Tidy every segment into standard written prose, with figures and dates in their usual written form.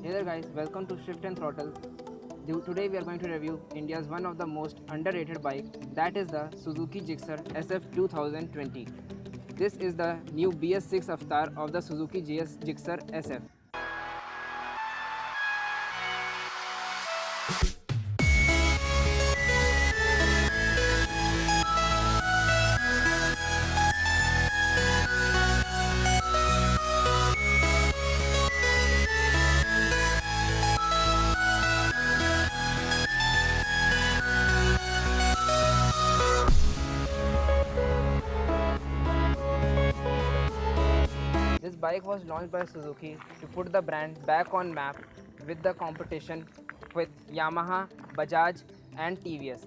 Hey there guys, welcome to Shift and Throttle. Today we are going to review India's one of the most underrated bike, that is the Suzuki Gixxer SF 2020. This is the new BS6 avatar of the Suzuki Gixxer SF. This bike was launched by Suzuki to put the brand back on map with the competition with Yamaha, Bajaj and TVS.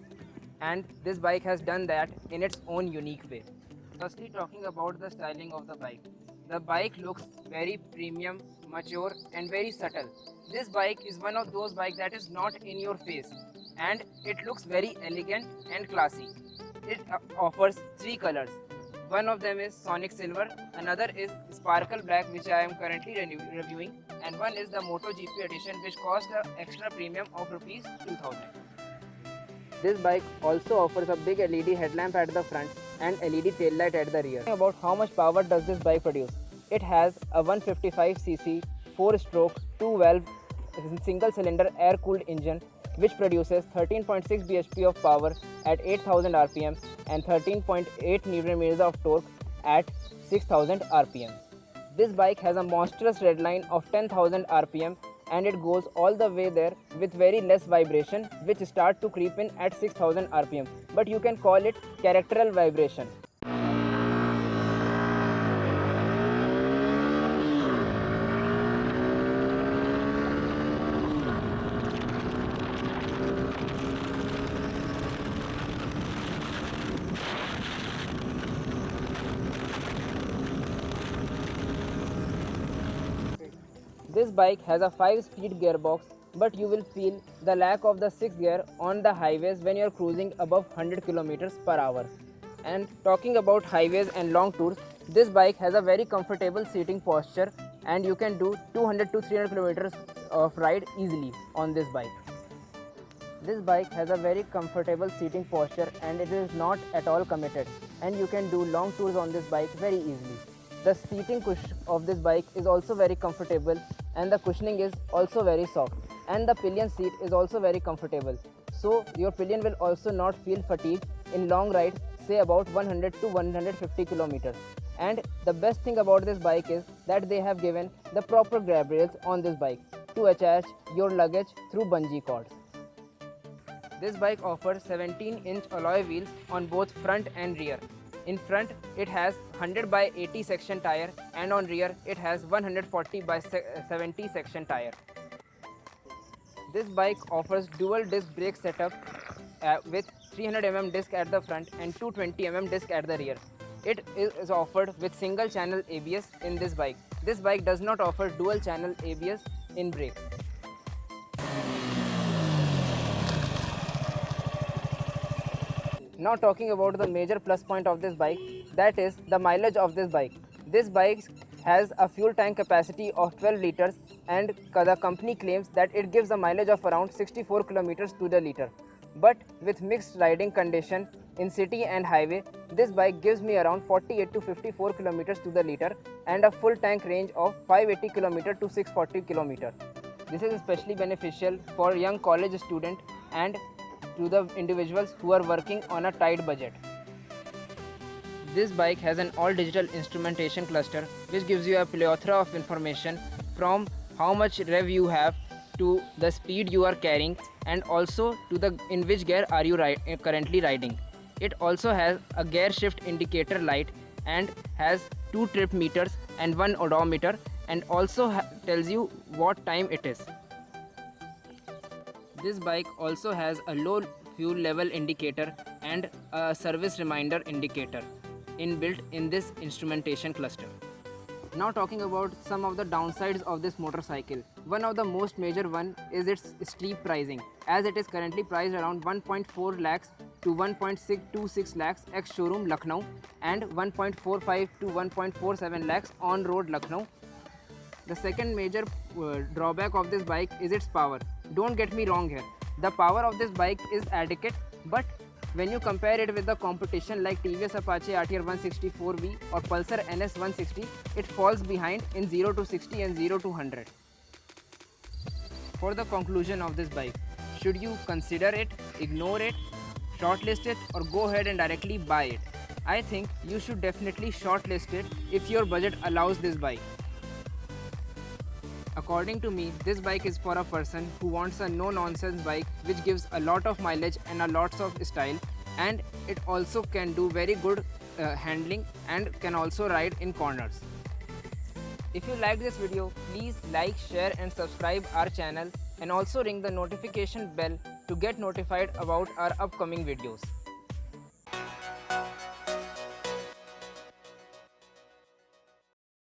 And this bike has done that in its own unique way. Firstly, talking about the styling of the bike. The bike looks very premium, mature and very subtle. This bike is one of those bikes that is not in your face and it looks very elegant and classy. It offers three colors. One of them is Sonic Silver, another is Sparkle Black, which I am currently reviewing, and one is the MotoGP edition, which cost an extra premium of rupees 2000. This bike also offers a big LED headlamp at the front and LED tail light at the rear. About how much power does this bike produce? It has a 155cc 4-stroke 2-valve single cylinder air cooled engine which produces 13.6 bhp of power at 8000 rpm and 13.8 Nm of torque at 6000 rpm. This bike has a monstrous red line of 10,000 rpm and it goes all the way there with very less vibration, which start to creep in at 6000 rpm, but you can call it characteral vibration. This bike has a 5-speed gearbox, but you will feel the lack of the 6th gear on the highways when you are cruising above 100 km per hour. And talking about highways and long tours, this bike has a very comfortable seating posture and you can do 200 to 300 km of ride easily on this bike. This bike has a very comfortable seating posture and it is not at all committed, and you can do long tours on this bike very easily. The seating cushion of this bike is also very comfortable and the cushioning is also very soft, and the pillion seat is also very comfortable. So your pillion will also not feel fatigued in long rides, say about 100 to 150 kilometers. And the best thing about this bike is that they have given the proper grab rails on this bike to attach your luggage through bungee cords. This bike offers 17-inch alloy wheels on both front and rear. In front, it has 100 by 80 section tire, and on rear, it has 140 by 70 section tire. This bike offers dual disc brake setup with 300 mm disc at the front and 220 mm disc at the rear. It is offered with single channel ABS in this bike. This bike does not offer dual channel ABS in brakes. Now talking about the major plus point of this bike, that is the mileage of this bike. This bike has a fuel tank capacity of 12 liters and the company claims that it gives a mileage of around 64 kilometers to the liter. But with mixed riding condition in city and highway, this bike gives me around 48 to 54 kilometers to the liter and a full tank range of 580 kilometers to 640 kilometers. This is especially beneficial for young college student and to the individuals who are working on a tight budget. This bike has an all-digital instrumentation cluster which gives you a plethora of information from how much rev you have to the speed you are carrying and also to the in which gear are you currently riding. It also has a gear shift indicator light and has 2 trip meters and 1 odometer, and also tells you what time it is. This bike also has a low fuel level indicator and a service reminder indicator inbuilt in this instrumentation cluster. Now talking about some of the downsides of this motorcycle. One of the most major one is its steep pricing, as it is currently priced around 1.4 lakhs to 1.626 lakhs ex showroom Lucknow and 1.45 to 1.47 lakhs on road Lucknow. The second major drawback of this bike is its power. Don't get me wrong here. The power of this bike is adequate, but when you compare it with the competition like TVS Apache RTR 164V or Pulsar NS 160, it falls behind in 0 to 60 and 0 to 100. For the conclusion of this bike, should you consider it, ignore it, shortlist it, or go ahead and directly buy it? I think you should definitely shortlist it if your budget allows this bike. According to me, this bike is for a person who wants a no-nonsense bike which gives a lot of mileage and a lots of style, and it also can do very good handling and can also ride in corners. If you like this video, please like, share and subscribe our channel, and also ring the notification bell to get notified about our upcoming videos.